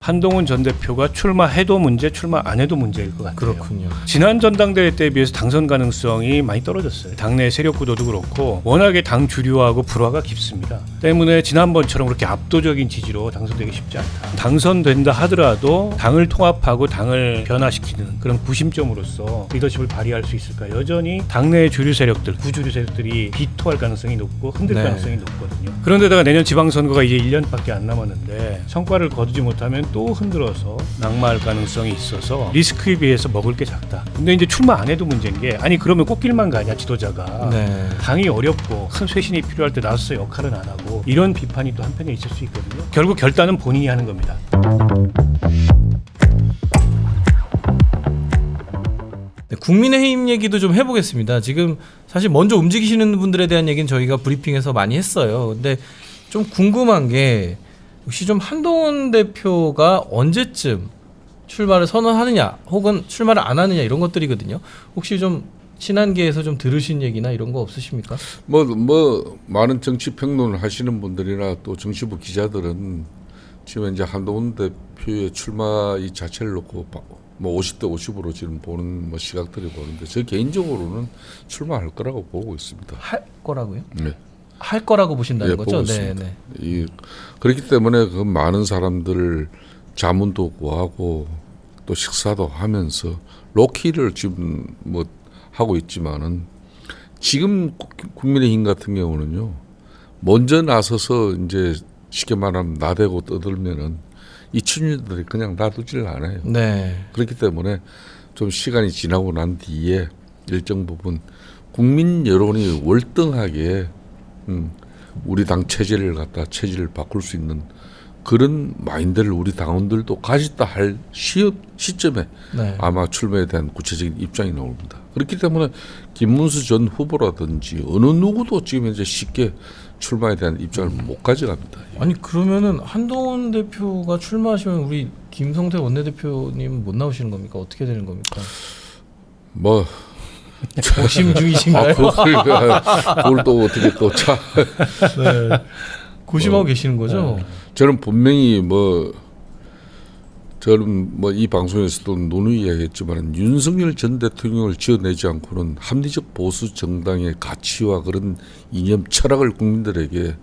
한동훈 전 대표가 출마해도 문제, 출마 안 해도 문제일 것 같아요. 그렇군요. 지난 전당대회 때에 비해서 당선 가능성이 많이 떨어졌어요. 당내 세력 구도도 그렇고 워낙에 당 주류하고 불화가 깊습니다. 때문에 지난번처럼 그렇게 압도적인 지지로 당선되기 쉽지 않다. 당선된다 하더라도 당을 통합하고 당을 변화시키는 그런 구심점으로서 리더십을 발휘할 수 있을까. 여전히 당내 주류 세력들, 구주류 세력들이 비토할 가능성이 높고 흔들 가능성이 높거든요. 그런데다가 내년 지방선거가 이제 1년밖에 안 남았는데 성과를 거두지 못하면 또 흔들어서 낙마할 가능성이 있어서 리스크에 비해서 먹을 게 작다. 근데 이제 출마 안 해도 문제인 게 아니 그러면 꽃길만 가냐 지도자가. 당이 어렵고 큰 쇄신이 필요할 때 나서서 역할은 안 하고 이런 비판이 또 한편에 있을 수 있거든요. 결국 결단은 본인이 하는 겁니다. 네, 국민의힘 얘기도 좀 해보겠습니다. 지금 사실 먼저 움직이시는 분들에 대한 얘기는 저희가 브리핑에서 많이 했어요. 근데 좀 궁금한 게 혹시 좀 한동훈 대표가 언제쯤 출마를 선언하느냐 혹은 출마를 안 하느냐 이런 것들이거든요. 혹시 좀 친한계에서 좀 들으신 얘기나 이런 거 없으십니까? 뭐 많은 정치 평론을 하시는 분들이나 또 정치부 기자들은 지금 이제 한동훈 대표의 출마 이 자체를 놓고 뭐 50대 50으로 지금 보는 뭐 시각들이 보는데 저 개인적으로는 출마할 거라고 보고 있습니다. 할 거라고요? 네. 할 거라고 보신다는 거죠? 네. 그렇기 때문에 그 많은 사람들 자문도 구하고 또 식사도 하면서 로키를 지금 뭐 하고 있지만은 지금 국민의힘 같은 경우는요 먼저 나서서 이제 쉽게 말하면 나대고 떠들면은 이 친구들이 그냥 놔두질 않아요. 네. 그렇기 때문에 좀 시간이 지나고 난 뒤에 일정 부분 국민 여론이 월등하게 우리 당 체제를 체질을 바꿀 수 있는 그런 마인드를 우리 당원들도 가졌다 할 시점에 네. 아마 출마에 대한 구체적인 입장이 나옵니다. 그렇기 때문에 김문수 전 후보라든지 어느 누구도 지금 현재 쉽게 출마에 대한 입장을 못 가져갑니다. 아니 그러면은 한동훈 대표가 출마하시면 우리 김성태 원내대표님 못 나오시는 겁니까? 어떻게 되는 겁니까? 뭐 고심 중이신가요? 그걸 또 어떻게 또 차? 네. 고심하고 계시는 거죠? 네. 저는 분명히 저는 이 방송에서도 누누이 이야기했지만 윤석열 전 대통령을 지어내지 않고는 합리적 보수 정당의 가치와 그런 이념 철학을 국민들에게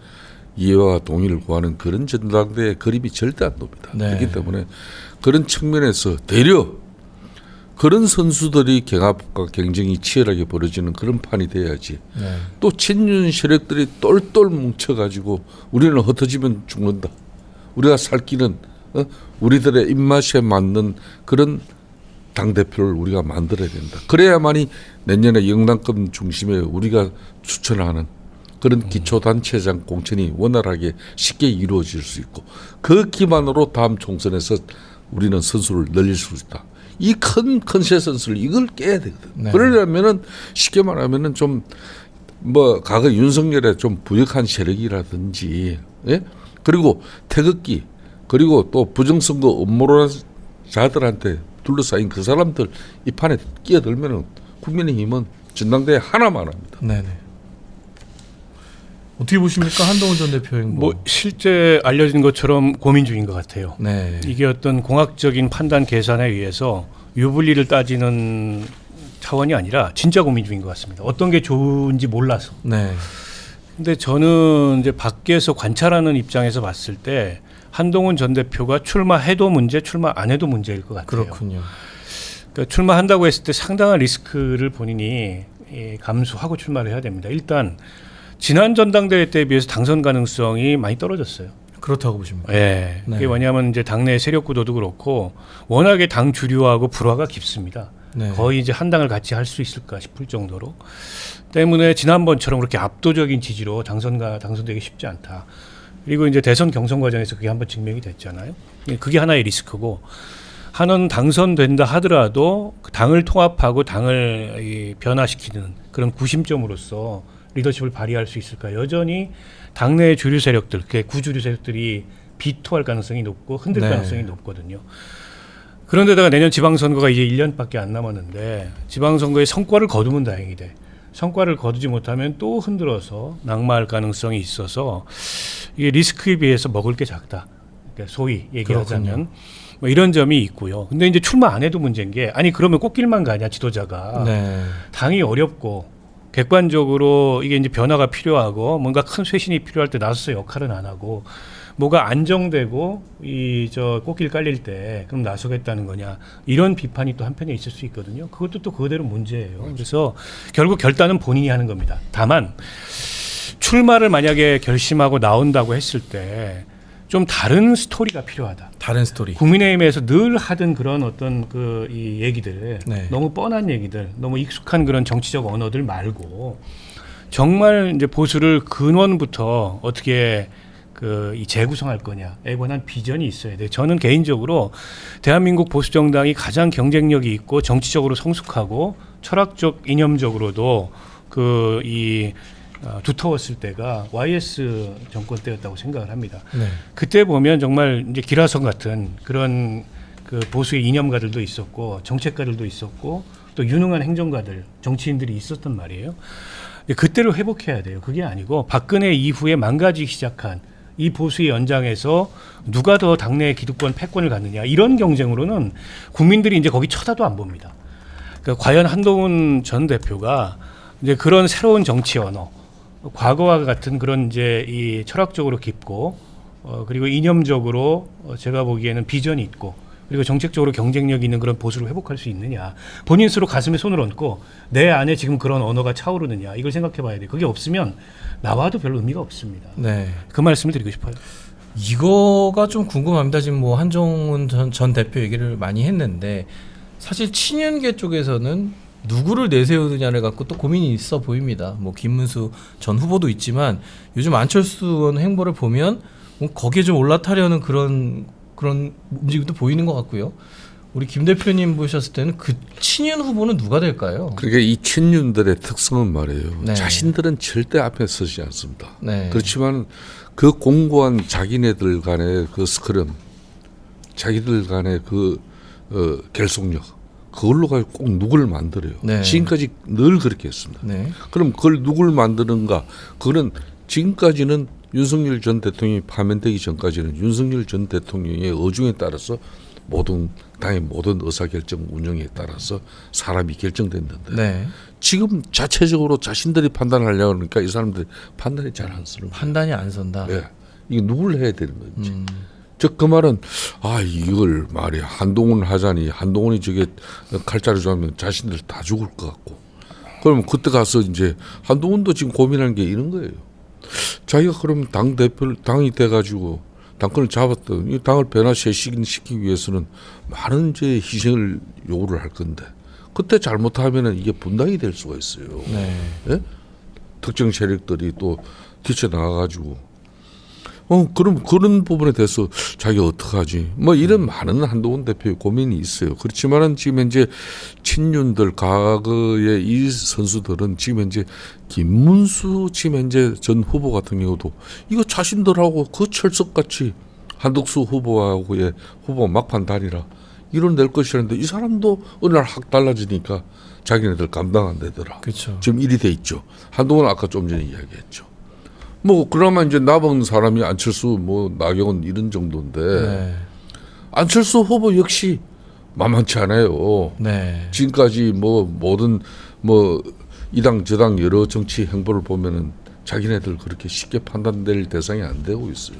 이해와 동의를 구하는 그런 전당대의 그림이 절대 안 납니다. 네. 그렇기 때문에 그런 측면에서 되려 그런 선수들이 경합과 경쟁이 치열하게 벌어지는 그런 판이 돼야지. 네. 또 친윤 세력들이 똘똘 뭉쳐가지고 우리는 흩어지면 죽는다. 우리가 살 길은 우리들의 입맛에 맞는 그런 당대표를 우리가 만들어야 된다. 그래야만이 내년에 영남권 중심에 우리가 추천하는 그런 기초단체장 공천이 원활하게 쉽게 이루어질 수 있고 그 기반으로 다음 총선에서 우리는 선수를 늘릴 수 있다. 이 큰 컨센서스를 이걸 깨야 되거든. 네. 그러려면은 쉽게 말하면은 좀 과거 윤석열의 좀 부역한 세력이라든지, 예? 그리고 태극기, 그리고 또 부정선거 음모론자들한테 둘러싸인 그 사람들 이 판에 끼어들면은 국민의힘은 전당대회 하나만 합니다. 네네. 어떻게 보십니까 한동훈 전 대표 행보? 실제 알려진 것처럼 고민 중인 것 같아요. 네. 이게 어떤 공학적인 판단 계산에 의해서 유불리를 따지는 차원이 아니라 진짜 고민 중인 것 같습니다. 어떤 게 좋은지 몰라서. 네. 근데 저는 이제 밖에서 관찰하는 입장에서 봤을 때 한동훈 전 대표가 출마해도 문제, 출마 안 해도 문제일 것 같아요. 그렇군요. 그러니까 출마한다고 했을 때 상당한 리스크를 본인이 감수하고 출마를 해야 됩니다. 일단 지난 전당대회 때에 비해서 당선 가능성이 많이 떨어졌어요. 그렇다고 보십니까? 네. 네. 그게 뭐냐면 이제 당내 세력 구도도 그렇고 워낙에 당 주류하고 불화가 깊습니다. 네. 거의 이제 한 당을 같이 할 수 있을까 싶을 정도로 때문에 지난번처럼 그렇게 압도적인 지지로 당선되기 쉽지 않다. 그리고 이제 대선 경선 과정에서 그게 한번 증명이 됐잖아요. 그게 하나의 리스크고 한원 당선된다 하더라도 당을 통합하고 당을 변화시키는 그런 구심점으로서 리더십을 발휘할 수 있을까. 여전히 당내 주류 세력들, 구주류 세력들이 비토할 가능성이 높고 흔들 네. 가능성이 높거든요. 그런데다가 내년 지방선거가 이제 1년밖에 안 남았는데 지방선거의 성과를 거두면 다행이 돼. 성과를 거두지 못하면 또 흔들어서 낙마할 가능성이 있어서 이게 리스크에 비해서 먹을 게 작다. 소위 얘기하자면 뭐 이런 점이 있고요. 근데 이제 출마 안 해도 문제인 게 아니 그러면 꽃길만 가냐 지도자가 네. 당이 어렵고 객관적으로 이게 이제 변화가 필요하고 뭔가 큰 쇄신이 필요할 때 나서서 역할은 안 하고 뭐가 안정되고 이 저 꽃길 깔릴 때 그럼 나서겠다는 거냐 이런 비판이 또 한편에 있을 수 있거든요. 그것도 또 그대로 문제예요. 그래서 결국 결단은 본인이 하는 겁니다. 다만 출마를 만약에 결심하고 나온다고 했을 때 좀 다른 스토리가 필요하다. 다른 스토리. 국민의힘에서 늘 하던 그런 어떤 그 이 얘기들, 네. 너무 뻔한 얘기들, 너무 익숙한 그런 정치적 언어들 말고 정말 이제 보수를 근원부터 어떻게 그 이 재구성할 거냐에 관한 비전이 있어야 돼요. 저는 개인적으로 대한민국 보수 정당이 가장 경쟁력이 있고 정치적으로 성숙하고 철학적 이념적으로도 그 이 두터웠을 때가 YS 정권 때였다고 생각을 합니다. 네. 그때 보면 정말 이제 기라성 같은 그런 그 보수의 이념가들도 있었고 정책가들도 있었고 또 유능한 행정가들, 정치인들이 있었단 말이에요. 근데 그때를 회복해야 돼요. 그게 아니고 박근혜 이후에 망가지기 시작한 이 보수의 연장에서 누가 더 당내 기득권 패권을 갖느냐 이런 경쟁으로는 국민들이 이제 거기 쳐다도 안 봅니다. 그러니까 과연 한동훈 전 대표가 이제 그런 새로운 정치 언어, 과거와 같은 그런 이제 이 철학적으로 깊고 그리고 이념적으로 제가 보기에는 비전이 있고 그리고 정책적으로 경쟁력 있는 그런 보수를 회복할 수 있느냐. 본인 스스로 가슴에 손을 얹고 내 안에 지금 그런 언어가 차오르느냐. 이걸 생각해 봐야 돼요. 그게 없으면 나와도 별로 의미가 없습니다. 네. 그 말씀을 드리고 싶어요. 이거가 좀 궁금합니다. 지금 뭐 한종훈 전 대표 얘기를 많이 했는데 사실 친윤계 쪽에서는 누구를 내세우느냐를 갖고 또 고민이 있어 보입니다. 뭐 김문수 전 후보도 있지만 요즘 안철수 의원 행보를 보면 뭐 거기에 좀 올라타려는 그런 움직임도 보이는 것 같고요. 우리 김 대표님 보셨을 때는 그 친윤 후보는 누가 될까요? 그러니까 이 친윤들의 특성은 말이에요. 네. 자신들은 절대 앞에 서지 않습니다. 네. 그렇지만 그 공고한 자기네들 간의 그 스크럼, 자기들 간의 그 결속력, 그걸로 가지고 꼭 누구를 만들어요. 네. 지금까지 늘 그렇게 했습니다. 네. 그럼 그걸 누구를 만드는가? 그거는 지금까지는 윤석열 전 대통령이 파면되기 전까지는 윤석열 전 대통령의 의중에 따라서 모든 당의 모든 의사결정 운영에 따라서 사람이 결정됐는데 네. 지금 자체적으로 자신들이 판단하려고 하니까 이 사람들이 판단이 잘 안 쓰는 거예요. 판단이 안 선다. 예. 이게 누굴 해야 되는 건지. 즉 그 말은 이걸 말이야 한동훈 하자니 한동훈이 저게 칼자루 잡으면 자신들 다 죽을 것 같고 그러면 그때 가서 이제 한동훈도 지금 고민하는 게 이런 거예요. 자기가 그러면 당이 돼가지고 당권을 잡았던 이 당을 변화시키기 위해서는 많은 이제 희생을 요구를 할 건데 그때 잘못하면은 이게 분당이 될 수가 있어요. 네. 예? 특정 세력들이 또 뛰쳐나가가지고 그럼 그런 부분에 대해서 자기가 어떡하지? 뭐 이런 많은 한동훈 대표의 고민이 있어요. 그렇지만은 지금 현재 친윤들 과거의 이 선수들은 지금 현재 김문수 지금 현재 전 후보 같은 경우도 이거 자신들하고 그 철석같이 한덕수 후보하고의 후보 막판 단일화 이런 낼 것이라는데 이 사람도 어느 날 확 달라지니까 자기네들 감당 안 되더라. 그렇죠. 지금 일이 돼 있죠. 한동훈은 아까 좀 전에 이야기했죠. 뭐 그러면 이제 남은 사람이 안철수 뭐 나경원 이런 정도인데 네. 안철수 후보 역시 만만치 않아요. 네. 지금까지 뭐 모든 뭐 이당 저당 여러 정치 행보를 보면은 자기네들 그렇게 쉽게 판단될 대상이 안 되고 있어요.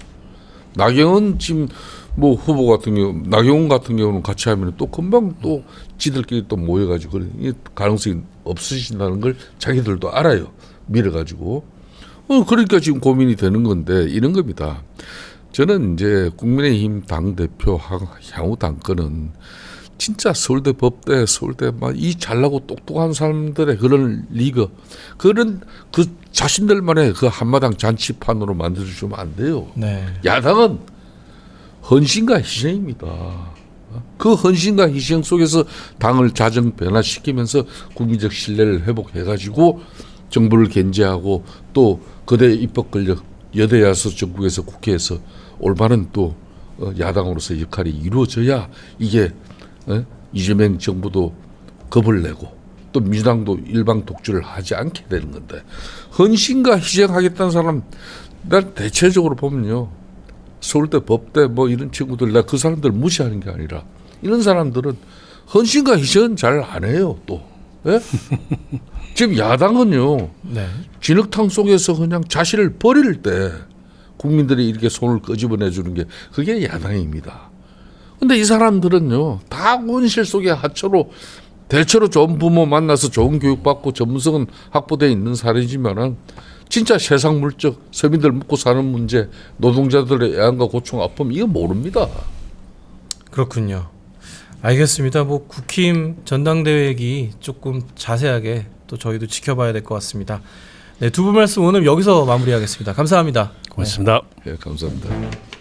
나경원 지금 뭐 후보 같은 경우 나경원 같은 경우는 같이 하면 또 금방 또 지들끼리 또 모여가지고 이 가능성이 없으신다는 걸 자기들도 알아요. 밀어가지고. 그러니까 지금 고민이 되는 건데 이런 겁니다. 저는 이제 국민의힘 당대표 향후 당권은 진짜 서울대 법대 서울대 막 이 잘나고 똑똑한 사람들의 그런 리그 그런 그 자신들만의 그 한마당 잔치판으로 만들어주면 안 돼요. 네. 야당은 헌신과 희생입니다. 그 헌신과 희생 속에서 당을 자정 변화시키면서 국민적 신뢰를 회복해가지고 정부를 견제하고 또 거대 입법 권력 여대야서 정부에서 국회에서 올바른 또 야당으로서 역할이 이루어져야 이게 이재명 정부도 겁을 내고 또 민주당도 일방 독주를 하지 않게 되는 건데 헌신과 희생하겠다는 사람 난 대체적으로 보면요 서울대 법대 뭐 이런 친구들 나 그 사람들 무시하는 게 아니라 이런 사람들은 헌신과 희생 잘 안 해요 또. 예? 지금 야당은요 네. 진흙탕 속에서 그냥 자신을 버릴 때 국민들이 이렇게 손을 끄집어내 주는 게 그게 야당입니다. 근데 이 사람들은요 다 온실 속의 하처로 대체로 좋은 부모 만나서 좋은 교육 받고 전문성은 확보되어 있는 사례지만은 진짜 세상 물적 서민들 먹고 사는 문제 노동자들의 애환과 고충 아픔 이거 모릅니다. 그렇군요. 알겠습니다. 뭐 국힘 전당대회 얘기 조금 자세하게 또 저희도 지켜봐야 될 것 같습니다. 네, 두 분 말씀 오늘 여기서 마무리하겠습니다. 감사합니다. 고맙습니다. 예, 감사합니다.